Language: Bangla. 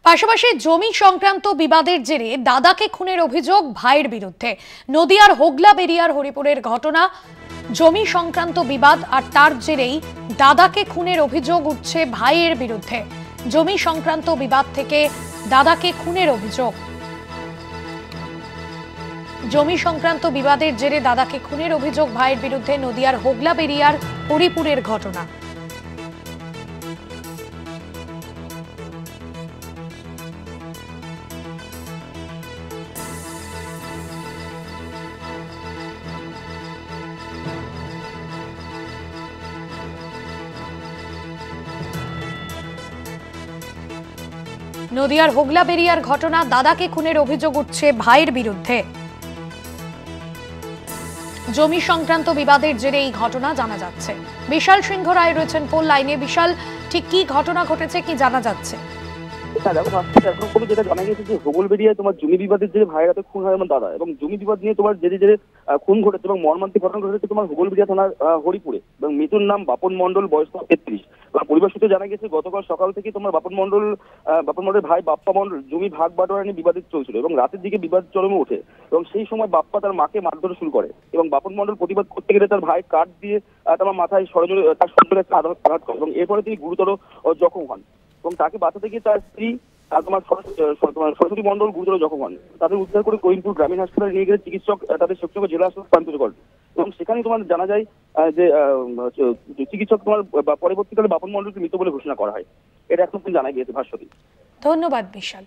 পাশাপাশি জমি সংক্রান্ত বিবাদের জেরে দাদাকে খুনের অভিযোগ ভাইয়ের বিরুদ্ধে। নদিয়ার হোগলাবেড়িয়ার হরিপুরের ঘটনা, জমি সংক্রান্ত বিবাদ আর তার জেরেই দাদাকে খুনের অভিযোগ উঠছে ভাইয়ের বিরুদ্ধে। জমি সংক্রান্ত বিবাদ থেকে দাদাকে খুনের অভিযোগ। জমি সংক্রান্ত বিবাদের জেরে দাদাকে খুনের অভিযোগ ভাইয়ের বিরুদ্ধে। নদিয়ার হোগলাবেড়িয়ার হরিপুরের ঘটনা। নদিয়ার হোগলাবেড়িয়ার ঘটনা, দাদাকে খুনের অভিযোগ উঠছে ভাইয়ের বিরুদ্ধে। জমি সংক্রান্ত বিবাদের জেরে এই ঘটনা জানা যাচ্ছে। বিশাল সিংহ রায় রয়েছেন ফোন লাইনে। বিশাল, ঠিক কি ঘটনা ঘটেছে, কি জানা যাচ্ছে? যেটা জানা গেছে যে হোগলাবেড়িয়ায় তোমার জমি বিবাদের যে ভাইয়ের হাতে খুন হয় আমার দাদা, এবং জমি বিবাদ নিয়ে তোমার যে খুন ঘটেছে এবং মর্মান্তিক ঘটনা ঘটেছে তোমার হোগলাবেড়িয়া থানার হরিপুরে, এবং মৃত্যুর নাম বাপন মন্ডল, বয়স 33। পরিবার সূত্রে জানা গেছে গতকাল সকাল থেকে তোমার বাপন মন্ডলের ভাই বাপ্পা মন্ডল জমি ভাগ বাটোয়ারা নিয়ে বিবাদিত চলছিল, এবং রাতের দিকে বিবাদ চরমে ওঠে, এবং সেই সময় বাপ্পা তার মাকে মারধর শুরু করে, এবং বাপন মন্ডল প্রতিবাদ করতে গেলে তার ভাই কাঠ দিয়ে তার মাথায় তার সজোরে আঘাত করে, এবং এরপরে তিনি গুরুতর জখম হন, এবং তাকে বাঁচাতে গিয়ে তার স্ত্রী তোমার সরস্বতী মন্ডল গুরুতর জখম হন। তাদের উদ্ধার করে করিমপুর গ্রামীণ হাসপাতালে নিয়ে গেলে চিকিৎসক তাদের শিবচর জেলা হাসপাতালে স্থানান্তরিত করেন, এবং সেখানে তোমার জানা যায় যে চিকিৎসক তোমার পরবর্তীকালে বাপন মন্ডলকে মৃত বলে ঘোষণা করা হয়। এটা এখন জানা গিয়েছে ভাস্বতী। ধন্যবাদ বিশাল।